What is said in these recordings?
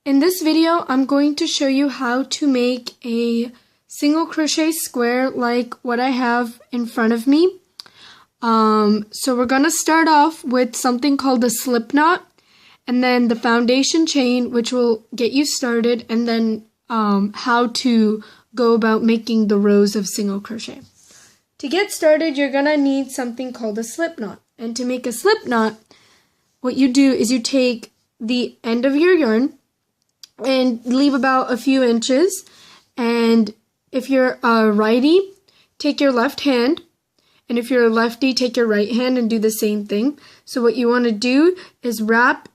In this video, I'm going to show you how to make a single crochet square like what I have in front of me. So we're going to start off with something called a slip knot, and then the foundation chain, which will get you started, and then how to go about making the rows of single crochet. To get started, you're going to need something called a slip knot. And to make a slip knot, what you do is you take the end of your yarn and leave about a few inches, and if you're a righty, take your left hand, and if you're a lefty, take your right hand and do the same thing. So what you want to do is wrap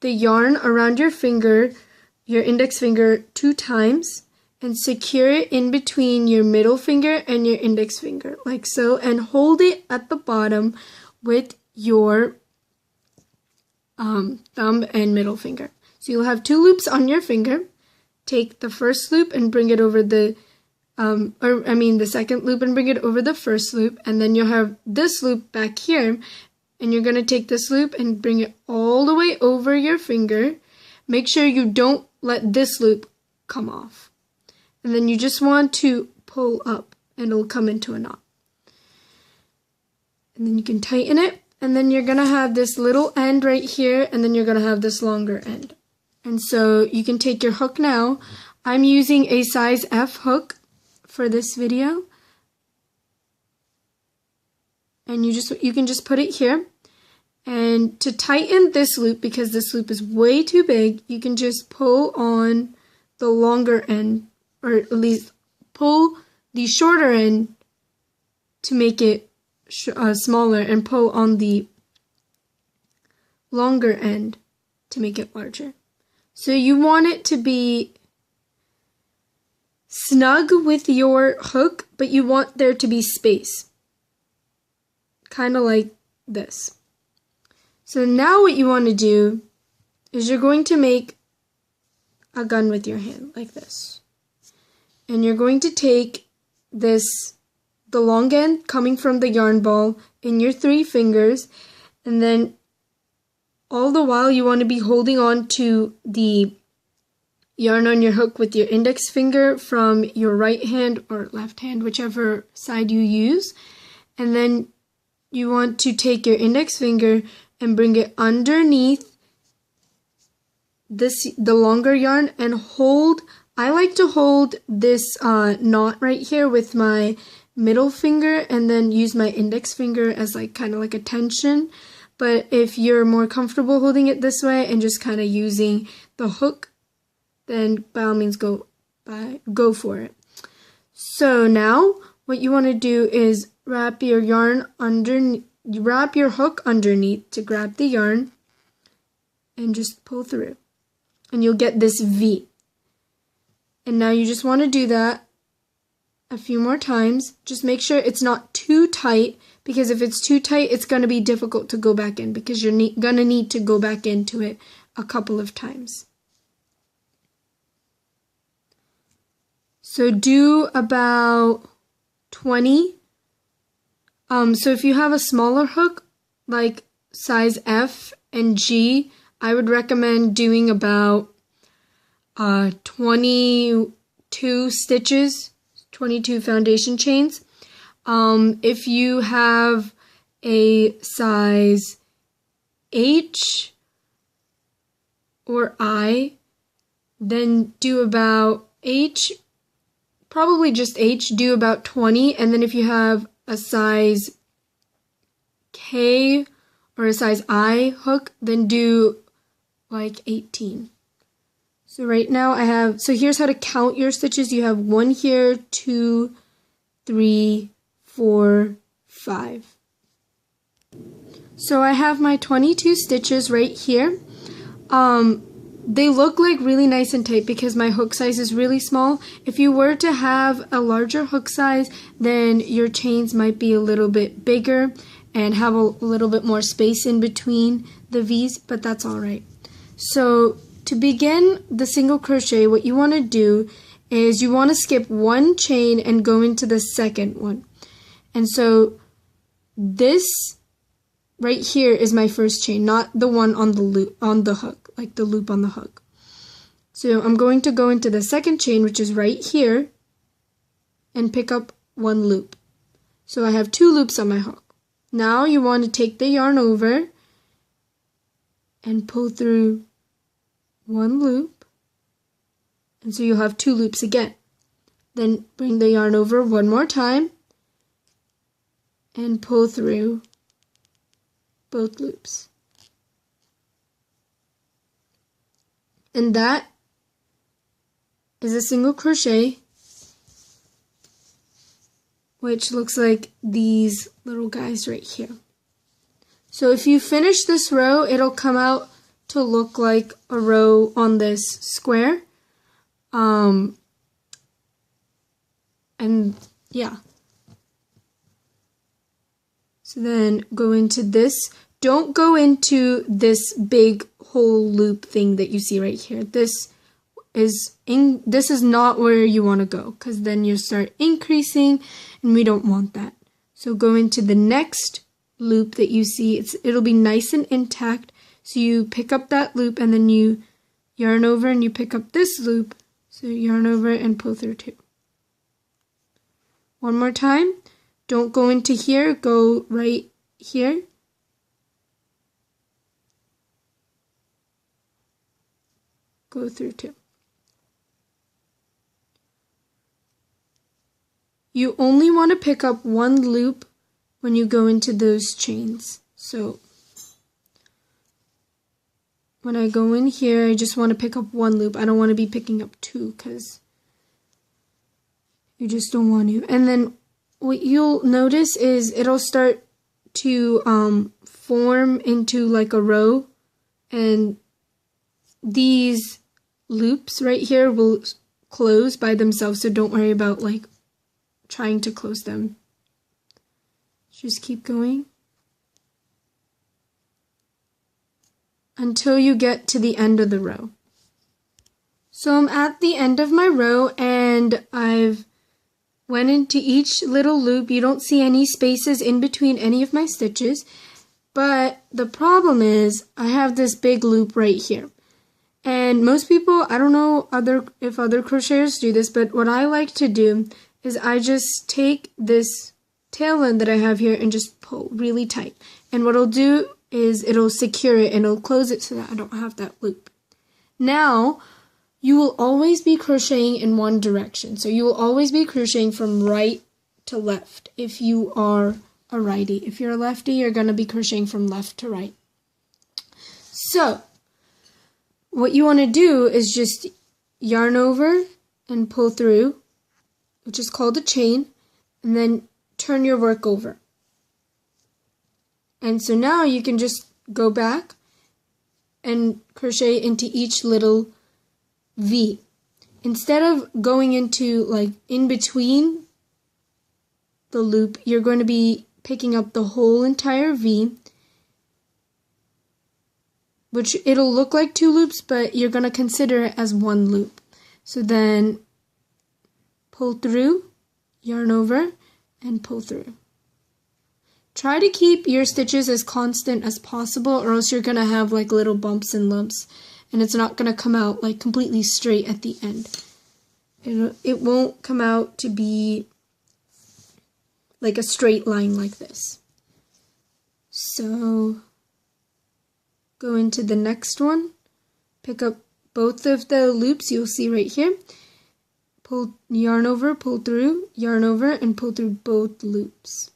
the yarn around your finger, your index finger, 2 times, and secure it in between your middle finger and your index finger, like so, and hold it at the bottom with your thumb and middle finger. So you'll have 2 loops on your finger. Take the first loop and bring it over the second loop and bring it over the first loop, and then you'll have this loop back here, and you're going to take this loop and bring it all the way over your finger. Make sure you don't let this loop come off. And then you just want to pull up and it'll come into a knot. And then you can tighten it, and then you're going to have this little end right here, and then you're going to have this longer end. And so you can take your hook now. I'm using a size F hook for this video. And you can just put it here. And to tighten this loop, because this loop is way too big, you can just pull on the longer end, or at least pull the shorter end to make it smaller, and pull on the longer end to make it larger. So you want it to be snug with your hook, but you want there to be space. Kind of like this. So now what you want to do is you're going to make a gun with your hand, like this. And you're going to take the long end coming from the yarn ball in your 3 fingers, and then all the while you want to be holding on to the yarn on your hook with your index finger from your right hand or left hand, whichever side you use. And then you want to take your index finger and bring it underneath the longer yarn, and hold. I like to hold this knot right here with my middle finger, and then use my index finger as kind of like a tension. But if you're more comfortable holding it this way and just kind of using the hook, then by all means go for it. So now what you want to do is wrap your hook underneath to grab the yarn and just pull through, and you'll get this V. And now you just want to do that a few more times. Just make sure it's not too tight, because if it's too tight, it's going to be difficult to go back in, because you're going to need to go back into it a couple of times. So do about 20. So if you have a smaller hook, like size F and G, I would recommend doing about 22 stitches, 22 foundation chains. If you have a size H or I, then do about H, probably just H, do about 20. And then if you have a size K or a size I hook, then do like 18. So right now so here's how to count your stitches. You have 1 here, 2, 3, 4, 5. So I have my 22 stitches right here. They look like really nice and tight because my hook size is really small. If you were to have a larger hook size, then your chains might be a little bit bigger and have a little bit more space in between the V's, but that's alright. So to begin the single crochet, what you want to do is you want to skip 1 chain and go into the second one. And so this right here is my first chain, not the one on the loop, on the hook, like the loop on the hook. So I'm going to go into the second chain, which is right here, and pick up one loop. So I have 2 loops on my hook. Now you want to take the yarn over and pull through 1 loop, and so you'll have 2 loops again. Then bring the yarn over one more time and pull through both loops. And that is a single crochet, which looks like these little guys right here. So if you finish this row, it'll come out to look like a row on this square. And yeah. So then go into this. Don't go into this big whole loop thing that you see right here. This is not where you want to go, because then you start increasing and we don't want that. So go into the next loop that you see. It'll be nice and intact. So you pick up that loop and then you yarn over and you pick up this loop. So yarn over and pull through 2. One more time. Don't go into here, go right here. Go through 2. You only want to pick up 1 loop when you go into those chains. So when I go in here, I just want to pick up 1 loop. I don't want to be picking up 2 because you just don't want to. And then what you'll notice is it'll start to form into like a row, and these loops right here will close by themselves, so don't worry about like trying to close them. Just keep going until you get to the end of the row. So I'm at the end of my row and I've went into each little loop. You don't see any spaces in between any of my stitches, but the problem is I have this big loop right here. And most people, I don't know if other crocheters do this, but what I like to do is I just take this tail end that I have here and just pull really tight. And what it'll do is it'll secure it and it'll close it so that I don't have that loop. Now, you will always be crocheting in one direction. So you will always be crocheting from right to left if you are a righty. If you're a lefty, you're going to be crocheting from left to right. So what you want to do is just yarn over and pull through, which is called a chain, and then turn your work over. And so now you can just go back and crochet into each little V. Instead of going into like in between the loop, you're going to be picking up the whole entire V, which it'll look like 2 loops, but you're going to consider it as 1 loop. So then pull through, yarn over, and pull through. Try to keep your stitches as constant as possible, or else you're going to have like little bumps and lumps, and it's not going to come out like completely straight at the end. It won't come out to be like a straight line like this. So go into the next one, pick up both of the loops you'll see right here, pull, yarn over, pull through, yarn over, and pull through both loops.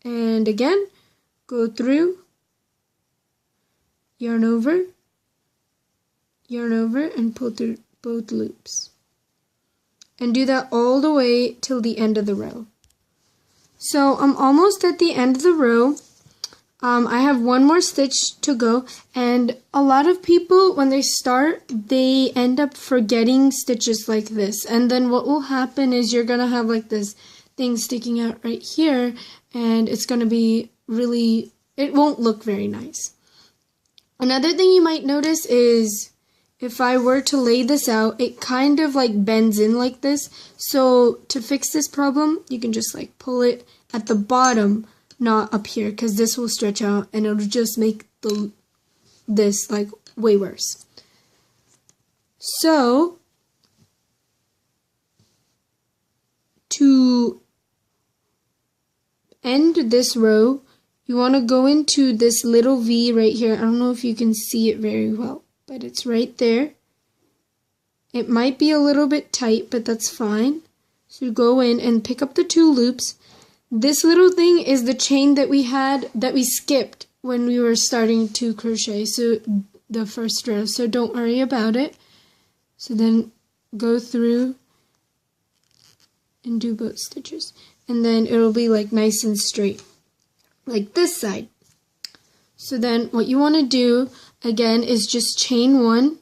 And again, go through, yarn over, and pull through both loops. And do that all the way till the end of the row. So I'm almost at the end of the row. I have 1 more stitch to go, and a lot of people, when they start, they end up forgetting stitches like this. And then what will happen is you're going to have like this thing sticking out right here, and it's going to be really, it won't look very nice. Another thing you might notice is if I were to lay this out, it kind of like bends in like this. So to fix this problem, you can just like pull it at the bottom, not up here, because this will stretch out and it'll just make this like way worse. So to end this row, you want to go into this little V right here. I don't know if you can see it very well, but it's right there. It might be a little bit tight, but that's fine. So go in and pick up the 2 loops. This little thing is the chain that we skipped when we were starting to crochet, so the first row, so don't worry about it. So then go through and do both stitches, and then it'll be like nice and straight like this side. So then what you want to do again is just chain 1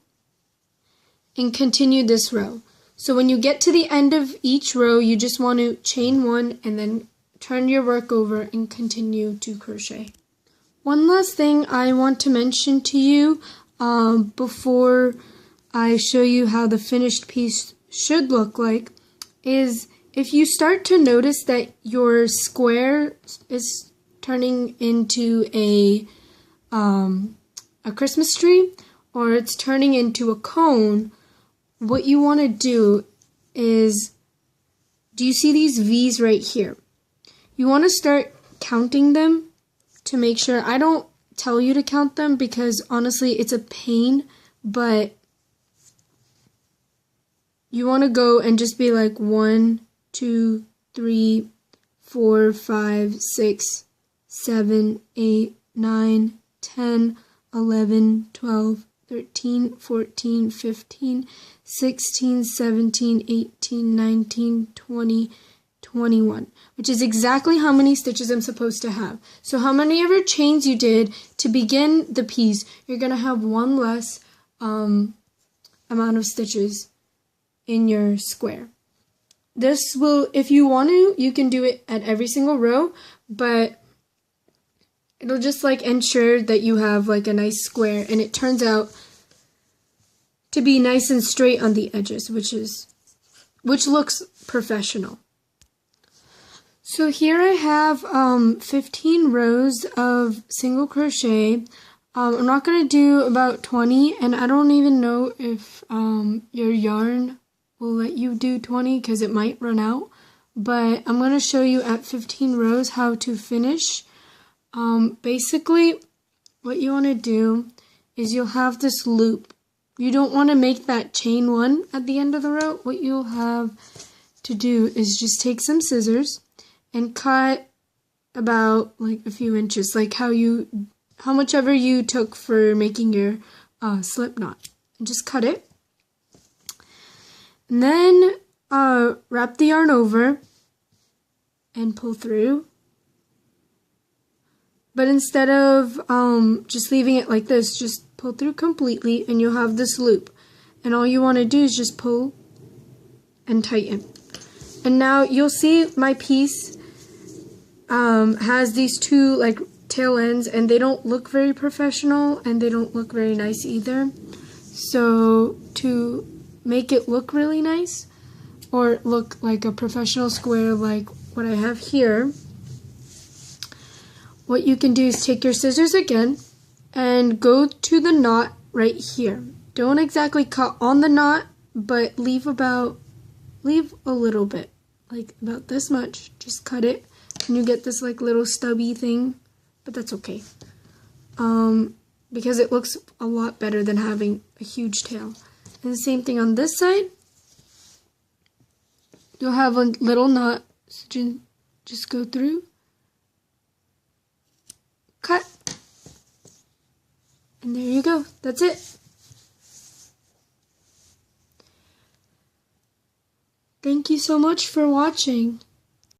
and continue this row. So when you get to the end of each row, you just want to chain 1 and then turn your work over and continue to crochet. One last thing I want to mention to you before I show you how the finished piece should look like is if you start to notice that your square is turning into a Christmas tree, or it's turning into a cone, what you want to do is, do you see these V's right here? You want to start counting them to make sure. I don't tell you to count them because honestly it's a pain, but you want to go and just be like 1, 2, 3, 4, 5, 6, 7, 8, 9, 10, 11, 12, 13, 14, 15, 16, 17, 18, 19, 20, 21, which is exactly how many stitches I'm supposed to have. So how many ever chains you did to begin the piece, you're going to have one less amount of stitches in your square. This will, if you want to, you can do it at every single row, but it'll just like ensure that you have like a nice square and it turns out to be nice and straight on the edges, which looks professional. So here I have 15 rows of single crochet. I'm not going to do about 20, and I don't even know if your yarn will let you do 20 because it might run out, but I'm going to show you at 15 rows how to finish. Basically what you want to do is you'll have this loop. You don't want to make that chain 1 at the end of the row. What you'll have to do is just take some scissors and cut about like a few inches, like how much ever you took for making your slip knot, and just cut it. And then wrap the yarn over and pull through. But instead of just leaving it like this, just pull through completely and you'll have this loop. And all you want to do is just pull and tighten. And now you'll see my piece has these 2 like tail ends, and they don't look very professional and they don't look very nice either. So to make it look really nice or look like a professional square like what I have here, what you can do is take your scissors again and go to the knot right here. Don't exactly cut on the knot, but leave a little bit, like about this much. Just cut it and you get this like little stubby thing, but that's okay. Because it looks a lot better than having a huge tail. And the same thing on this side. You'll have a little knot, so just go through, cut, and there you go. That's it. Thank you so much for watching.